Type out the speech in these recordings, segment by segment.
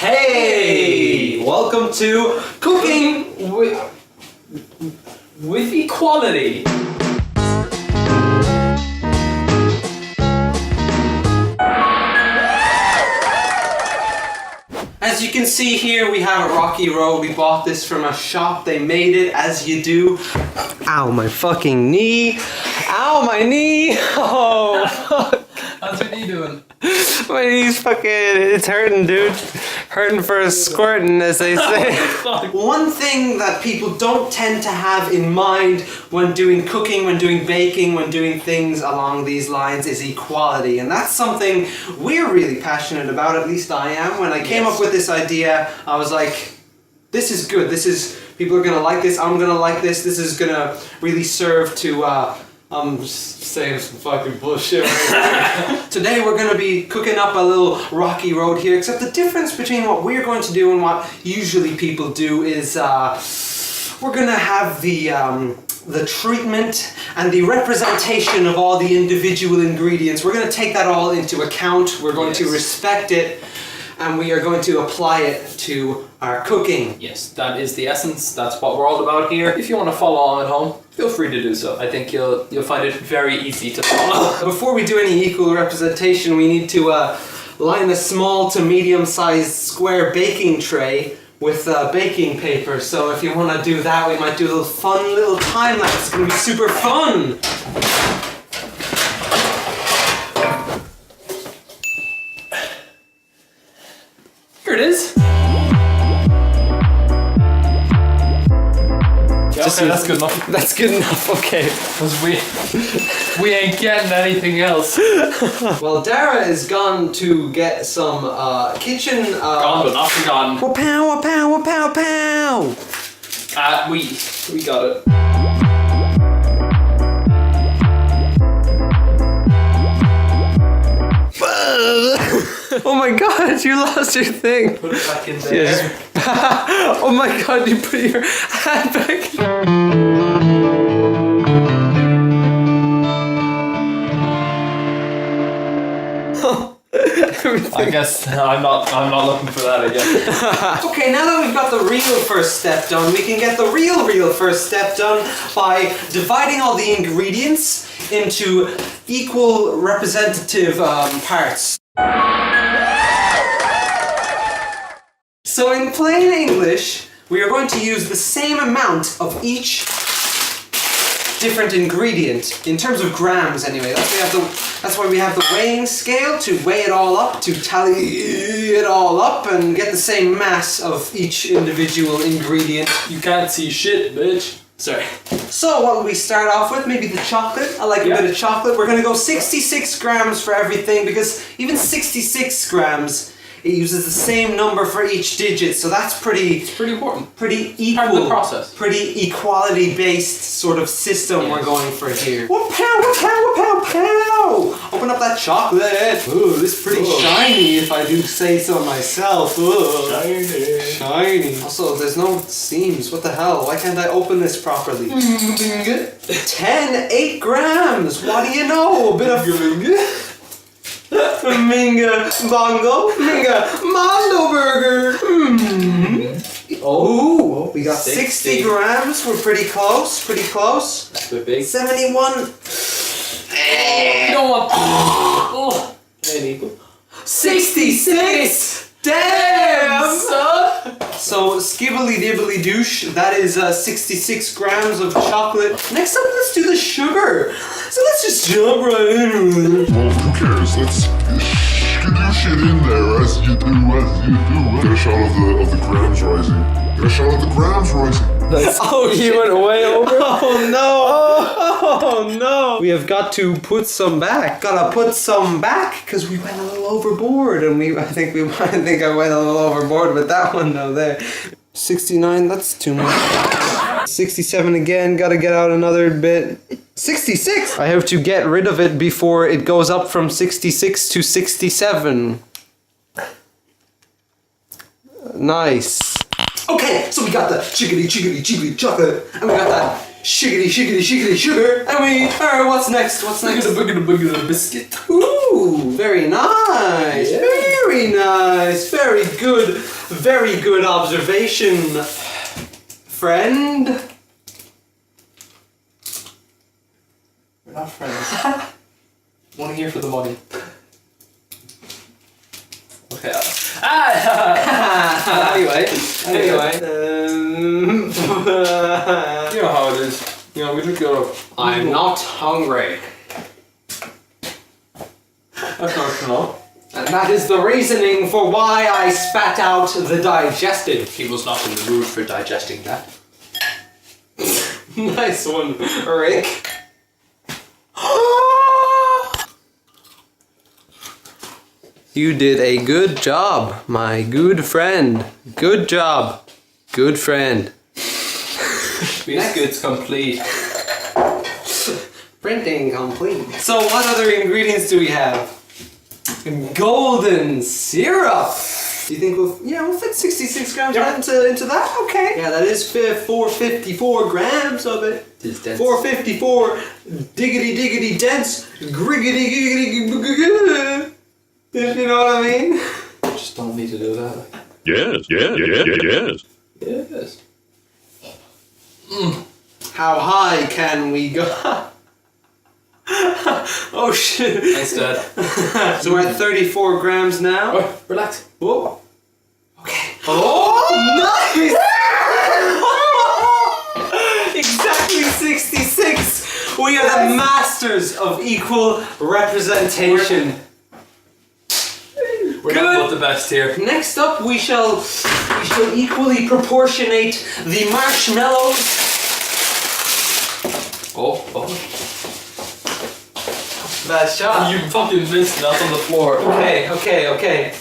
Hey! Welcome to Cooking with Equality. As you can see here, we have a rocky road. We bought this from a shop. They made it as you do. Ow, my fucking knee. Ow, my knee. Oh, fuck. How's your knee doing? My knee's fucking, it's hurting, dude. Hurting for a squirting, as they say. One thing that people don't tend to have in mind when doing cooking, when doing baking, when doing things along these lines is equality. And that's something we're really passionate about, at least I am. When I came up with this idea, I was like, this is good. People are gonna like this, I'm gonna like this. This is gonna really serve to, I'm just saying some fucking bullshit right here. Today we're going to be cooking up a little rocky road here, except the difference between what we're going to do and what usually people do is we're going to have the treatment and the representation of all the individual ingredients. We're going to take that all into account, we're going to respect it, and we are going to apply it to our cooking. Yes, that is the essence. That's what we're all about here. If you want to follow along at home, feel free to do so. I think you'll find it very easy to follow. Before we do any equal representation, we need to line a small to medium-sized square baking tray with baking paper. So if you want to do that, we might do a little fun little time lapse. It's going to be super fun. Here it is. Okay, that's good enough. That's good enough, okay. Because we ain't getting anything else. Well, Dara is gone to get some kitchen... Gone but not forgotten. Wa-pow, wa-pow, wa-pow, pow! We got it. Oh my god, you lost your thing. Put it back in there. Oh my god, you put your hand back in. I guess I'm not looking for that again. Okay, now that we've got the real first step done, we can get the real first step done by dividing all the ingredients into equal representative parts. So in plain English, we are going to use the same amount of each different ingredient, in terms of grams anyway. That's why we have the weighing scale, to weigh it all up, to tally it all up and get the same mass of each individual ingredient. You can't see shit, bitch. Sorry. So what will we start off with? Maybe the chocolate. I like a bit of chocolate. We're gonna go 66 grams for everything, because even 66 grams, it uses the same number for each digit, so that's pretty important. Pretty equal. Part of the process. Pretty equality-based sort of system we're going for here. Wa-pow, wa-pow, wa-pow, pow! Open up that chocolate. Ooh, this is pretty shiny, if I do say so myself. Ooh. Shiny. Also, there's no seams. What the hell? Why can't I open this properly? 8 grams. What do you know? A bit of... Minga bongo, minga mondo burger. Oh, we got 60 grams. We're pretty close, That's a bit big. 71. You don't want... Oh, ain't equal. 66! Damn, son! So, skibbly dibbly douche, that is 66 grams of chocolate. Next up, let's do the sugar. So let's just jump right in. Well, who cares? Let's do shit in there as you do. Get a shot of the grams rising. Get a shot of the grams rising. Oh, you went way over? Oh no! Oh no! We have got to put some back. Gotta put some back because we went a little overboard, and I think I went a little overboard with that one though. There, 69. That's too much. 67 again. Gotta get out another bit. 66. I have to get rid of it before it goes up from 66 to 67. Nice. Okay, so we got the chickadee chocolate, and we got that shiggity sugar, and alright, what's next? Look at the biscuit. Ooh, very nice. Yeah. Very Very nice. Very good observation, friend. We're not friends. I'm only here for the money. Okay. Anyway. You know how it is. You know, we just go. I'm not hungry. That's not enough. And that is the reasoning for why I spat out the digestive. He was not in the mood for digesting that. Nice one, Rick. You did a good job, my good friend. Good job. Good friend. Biscuits complete. Printing complete. So what other ingredients do we have? Golden syrup. Do you think we'll fit 66 grams into that? Okay. Yeah, that is 454 grams of it. It's dense. 454 diggity dense griggity. If you know what I mean. Just don't need to do that. Yes. Yes. How high can we go? Oh shit. Thanks, Dad. So we're at 34 grams now. Oh, relax. Whoa. Okay. Oh, nice! Exactly 66. We are the masters of equal representation. We're not both the best here. Next up, we shall equally proportionate the marshmallows. Oh. Bad shot. You fucking missed that on the floor. Okay.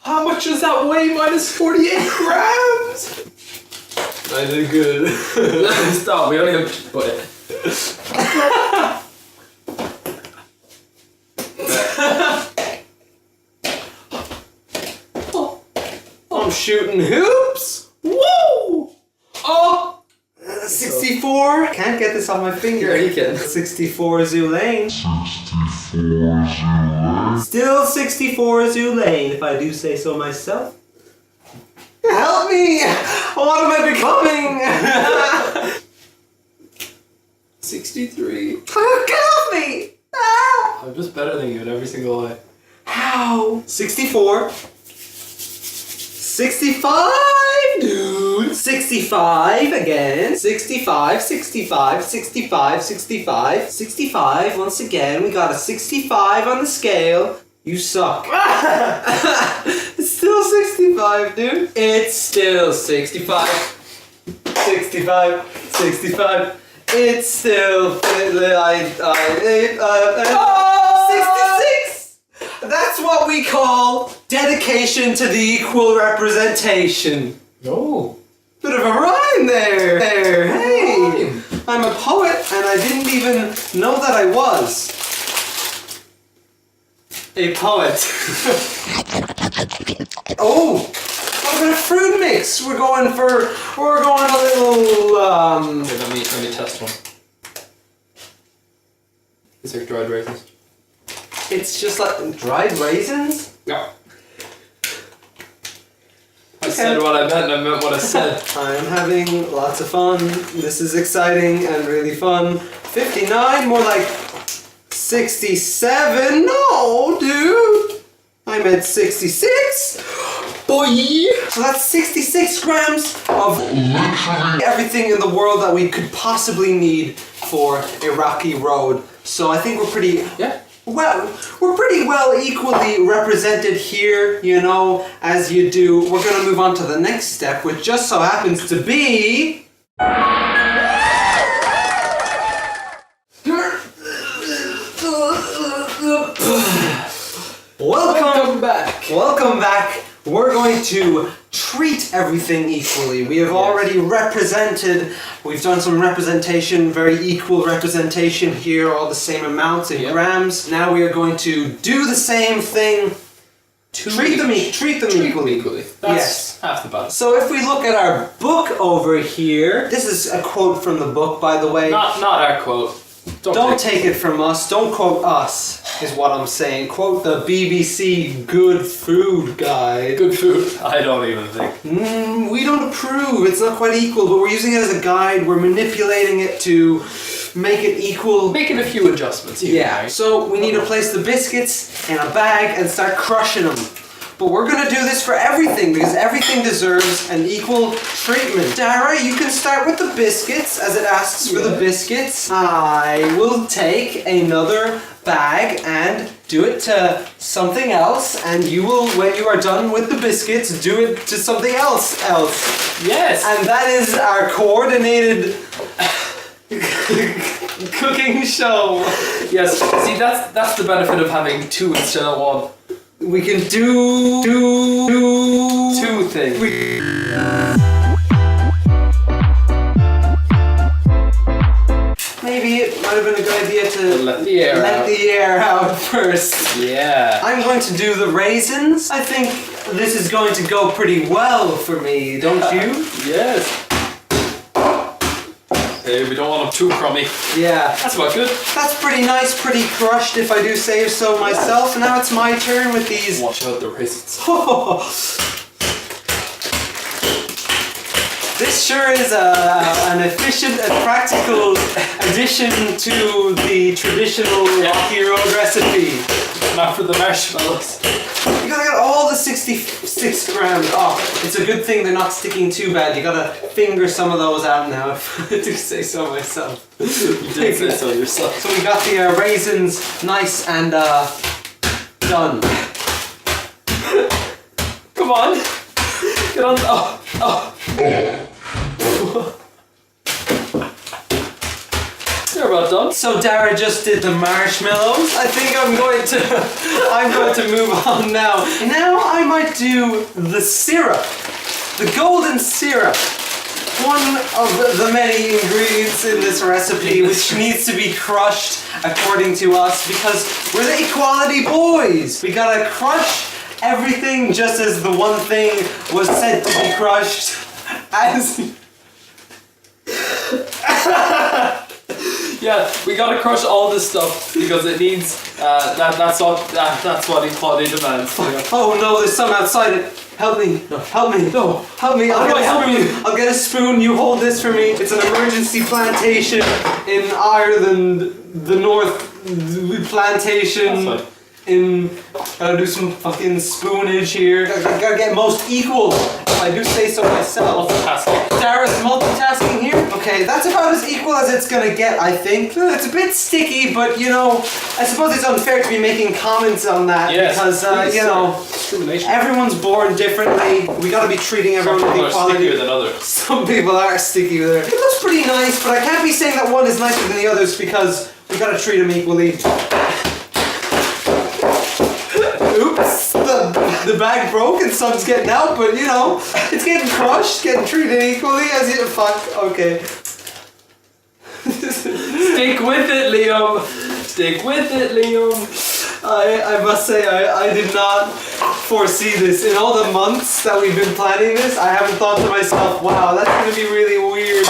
How much does that weigh? Minus 48 grams. I did good. Stop. We only have to put it. I'm shooting hoops. Woo! Oh! 64. Can't get this on my finger. Yeah, you can. 64 Zulane. Still 64 Zulane, if I do say so myself. Help me! What am I becoming? 63. Help me! Ah! I'm just better than you in every single way. How? 64. 65, dude. 65 again. 65. 65 once again. We got a 65 on the scale. You suck. It's still 65, dude. It's still 65. 65. It's still 66. That's what we call dedication to the equal representation. No. Bit of a rhyme there. Hey, I'm a poet and I didn't even know that I was a poet. Oh, a bit of fruit mix. We're going a little Here, let me test one. These are dried raisins. It's just like dried raisins. Yeah. I said what I meant and I meant what I said. I'm having lots of fun. This is exciting and really fun. 59, more like 67. No, dude. I'm at 66. Boy. So that's 66 grams of everything in the world that we could possibly need for a rocky road. So I think we're pretty... Yeah. Well, we're pretty well equally represented here, you know, as you do. We're going to move on to the next step, which just so happens to be... Welcome back. Welcome back. We're going to treat everything equally. We have already represented, we've done some representation, very equal representation here, all the same amounts in grams. Now we are going to do the same thing. Treat them equally. That's half the battle. So if we look at our book over here, this is a quote from the book, by the way. Not our quote. Don't take it from us. Don't quote us, is what I'm saying. Quote the BBC Good Food Guide. Good food. I don't even think. We don't approve. It's not quite equal, but we're using it as a guide. We're manipulating it to make it equal. Making a few adjustments here. Yeah. So we need to place the biscuits in a bag and start crushing them. But we're gonna do this for everything because everything deserves an equal treatment. Dara, you can start with the biscuits as it asks for the biscuits. I will take another bag and do it to something else, and you will, when you are done with the biscuits, do it to something else. Yes. And that is our coordinated cooking show. Yes. See, that's the benefit of having two instead of one. We can do Two things. Maybe it might have been a good idea to Let the air out. out first. Yeah. I'm going to do the raisins. I think this is going to go pretty well for me, don't you? Yes. Hey, we don't want them too crummy. Yeah. That's about good. That's pretty nice, pretty crushed if I do say so myself. Now it's my turn with these. Watch out the raisins. This sure is an efficient and practical addition to the traditional Rocky Road recipe. Now for the marshmallows. You gotta get all the 66 grams off. It's a good thing they're not sticking too bad. You gotta finger some of those out now, if I do say so myself. You did say so yourself. So we got the raisins nice and done. Come on. Get on. Oh. You're about done. So Dara just did the marshmallows. I think I'm going to move on now. Now I might do the syrup. The golden syrup. One of the many ingredients in this recipe which needs to be crushed according to us because we're the equality boys. We gotta crush everything just as the one thing was said to be crushed as... Yeah, we gotta crush all this stuff because it needs. That's what equality demands. Oh no, there's some outside it. Help me. No. Help me. No. Help me. How do I help you? I'll get a spoon. You hold this for me. It's an emergency plantation in Ireland. The North plantation. That's fine. Gotta do some fucking spoonage here. Gotta get most equal. If I do say so myself. Multitasking. Dara's multitasking here. Okay, that's about as equal as it's gonna get, I think. It's a bit sticky, but you know, I suppose it's unfair to be making comments on that because you know, discrimination. everyone's born differently. We gotta be treating everyone with Some equality. stickier than others. Some people are sticky with it. It looks pretty nice, but I can't be saying that one is nicer than the others because we gotta treat them equally. Oops, the bag broke and some's getting out, but you know, it's getting crushed, getting treated equally as you. Fuck, okay. Stick with it, Liam. Stick with it, Liam. I must say, I did not foresee this. In all the months that we've been planning this, I haven't thought to myself, wow, that's gonna be really weird.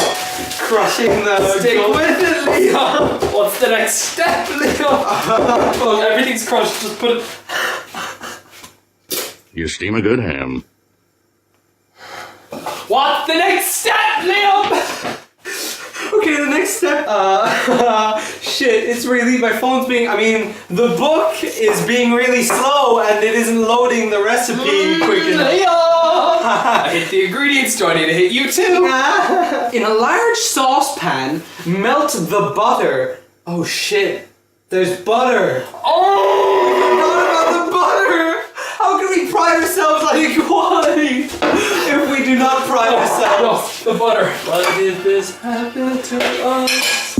Crushing the. Stick with it, Liam. What's the next step, Liam? Well, everything's crushed. Just put it. You steam a good ham. What's the next step, Liam? Okay, the next step. Shit, it's really, my phone's being, I mean, the book is being really slow and it isn't loading the recipe quick enough. I hit the ingredients, do I need to hit you too? In a large saucepan, melt the butter. Oh shit, there's butter. Oh! I forgot about the butter. How can we pride ourselves on equality if we do not pride ourselves? No, the butter. Why did this happen to us?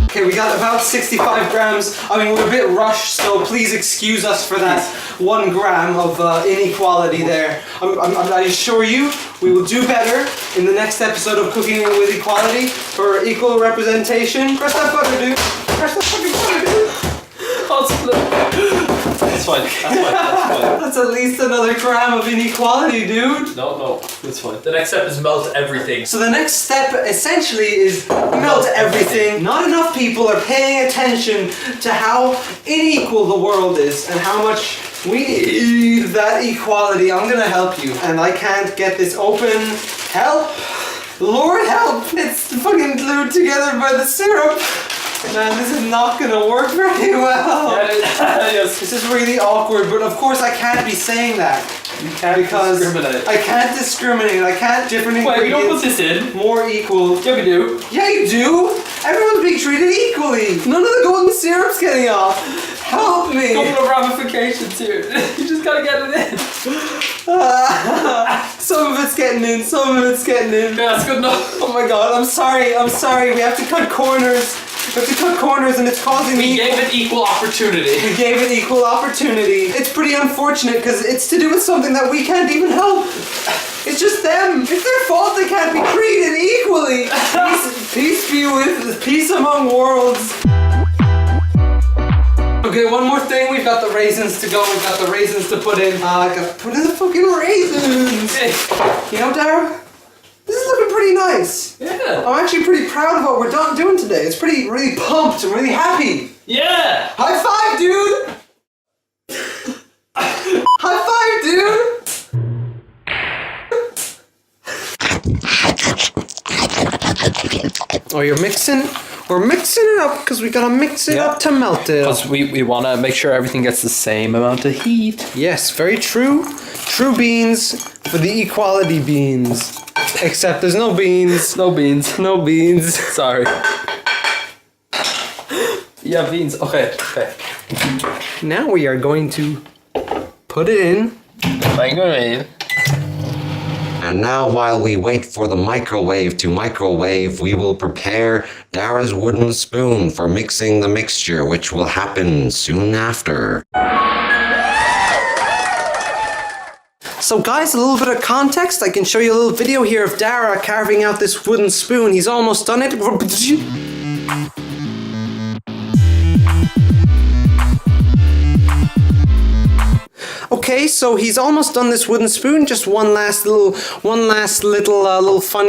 Okay, we got about 65 grams. I mean, we're a bit rushed, so please excuse us for that 1 gram of inequality there. I assure you, we will do better in the next episode of Cooking with Equality for equal representation. Press that butter, dude. Press that fucking butter, dude. I'll split. That's fine. That's fine. That's fine. That's at least another gram of inequality, dude. No, it's fine. The next step is melt everything. So the next step essentially is melt everything. Not enough people are paying attention to how unequal the world is and how much we need that equality. I'm gonna help you, and I can't get this open. Help! Lord help! It's fucking glued together by the syrup. Man, this is not gonna work very well. Yes. This is really awkward, but of course I can't be saying that. You can't discriminate. I can't discriminate. I can't different ingredients. Wait, you don't put this in? More equal. Yeah, we do. Yeah, you do. Everyone's being treated equally. None of the golden syrup's getting off. Help me. Couple of ramifications here. You just gotta get it in. Some of it's getting in. Some of it's getting in. Yeah, that's good enough. Oh my god, I'm sorry. I'm sorry. We have to cut corners. We have to cut corners, and it's causing me. We gave it equal opportunity. We gave it equal opportunity. It's pretty unfortunate because it's to do with something that we can't even help. It's just them. It's their fault they can't be treated equally. Peace be with peace among worlds. Okay, one more thing. We've got the raisins to go. We've got the raisins to put in. I gotta put in the fucking raisins. You know, Dara? This is looking pretty nice. Yeah. I'm actually pretty proud of what we're doing today. It's really pumped. I'm really happy. Yeah. High five, dude! High five, dude! Oh, you're mixing? We're mixing it up because we gotta mix it up to melt it. Because we want to make sure everything gets the same amount of heat. Yes, very true. True beans for the equality beans. Except there's no beans. No beans. No beans. Sorry. Yeah, beans. Okay. Now we are going to put it in. And now, while we wait for the microwave to microwave, we will prepare Dara's wooden spoon for mixing the mixture, which will happen soon after. So guys, a little bit of context. I can show you a little video here of Dara carving out this wooden spoon. He's almost done it. Okay, so he's almost done this wooden spoon. Just one last little funny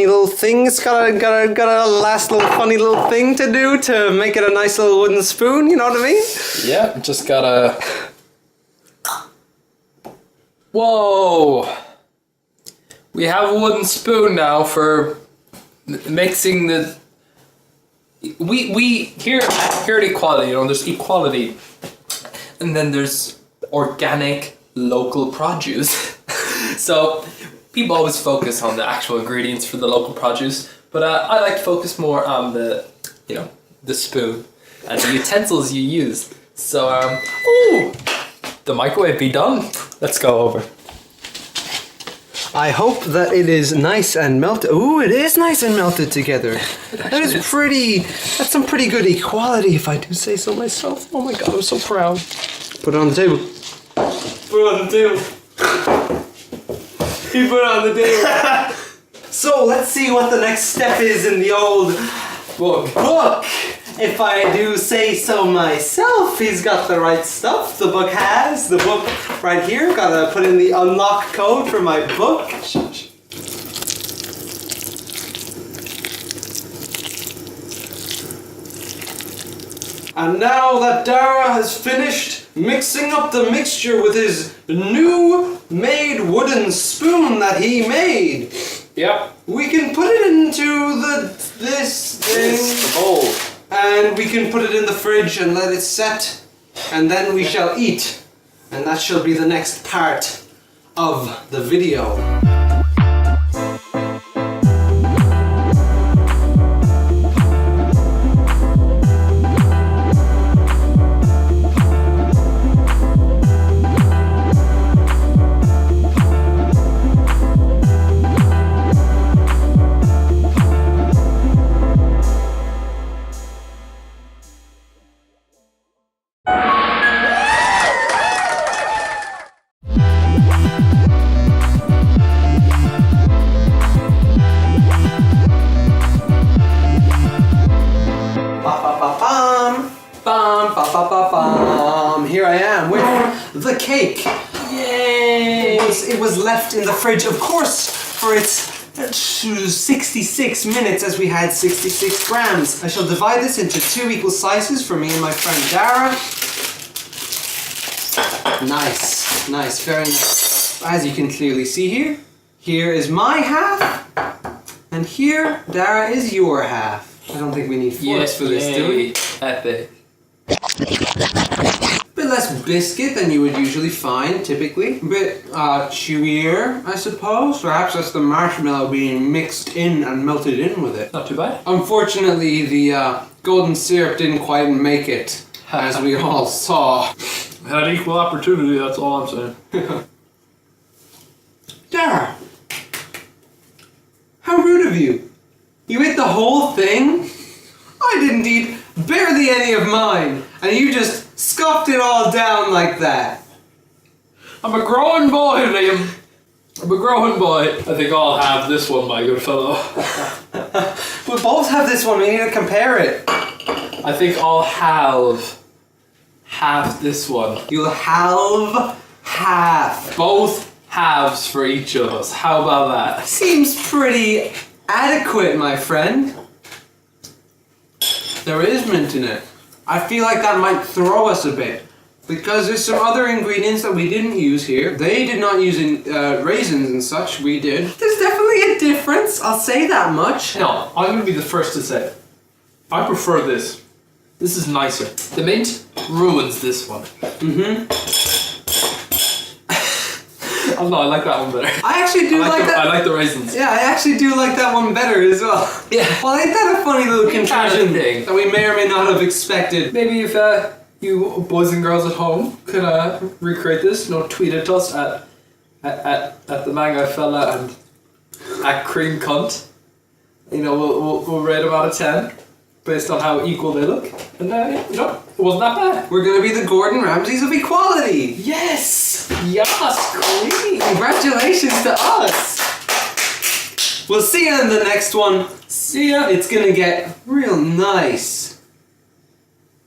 little thing. It's got a last little funny little thing to do to make it a nice little wooden spoon. You know what I mean? Yeah, just gotta. Whoa! We have a wooden spoon now for mixing the. We here at Equality, you know, there's equality, and then there's organic local produce. So people always focus on the actual ingredients for the local produce, but I like to focus more on the spoon and the utensils you use. So ooh, the microwave be done. Let's go over. I hope that it is nice and melted. Ooh, it is nice and melted together. That's some pretty good equality, if I do say so myself. Oh my god, I'm so proud. Put it on the table. Put it on the table. He put it on the table. So let's see what the next step is in the old book. If I do say so myself, he's got the right stuff. The book has. The book right here. Gotta put in the unlock code for my book. And now that Dara has finished mixing up the mixture with his new made wooden spoon that he made, Yep. we can put it into this thing. The bowl. And we can put it in the fridge and let it set, and then we shall eat. And that shall be the next part of the video. the cake. Yay! It was left in the fridge, of course, for its 66 minutes, as we had 66 grams. I shall divide this into 2 equal slices for me and my friend Dara. Nice, nice, very nice. As you can clearly see here, here is my half, and here, Dara, is your half. I don't think we need forks for this, do we? Epic. Bit less biscuit than you would usually find, typically. A bit chewier, I suppose. Perhaps that's the marshmallow being mixed in and melted in with it. Not too bad. Unfortunately, the golden syrup didn't quite make it, as we all saw. Had equal opportunity, that's all I'm saying. Dara! How rude of you! You ate the whole thing? I didn't eat barely any of mine, and you just scoffed it all down like that. I'm a growing boy, Liam. I'm a growing boy. I think I'll have this one, my good fellow. We both have this one, we need to compare it. I think I'll have this one. You'll have half. Both halves for each of us. How about that? Seems pretty adequate, my friend. There is mint in it. I feel like that might throw us a bit, because there's some other ingredients that we didn't use here. They did not use raisins and such, we did. There's definitely a difference, I'll say that much. No, I'm gonna be the first to say it. I prefer this. This is nicer. The mint ruins this one. Oh no, I like that one better. I actually do like that. I like the raisins. Yeah, I actually do like that one better as well. Yeah. Well, ain't that a funny little contraption thing that we may or may not have expected? Maybe if you boys and girls at home could recreate this, tweet at us at the Mango Fella and at Cream Cunt. We'll rate them out of 10 based on how equal they look, and it wasn't that bad. We're gonna be the Gordon Ramsays of equality. Yes, queen. Congratulations to us. We'll see you in the next one. See ya. It's gonna get real nice,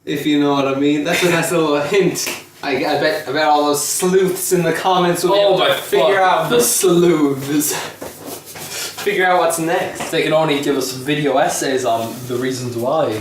if you know what I mean. That's a nice little hint. I bet all those sleuths in the comments will be able to figure out the sleuths. Figure out what's next. They can only give us video essays on the reasons why.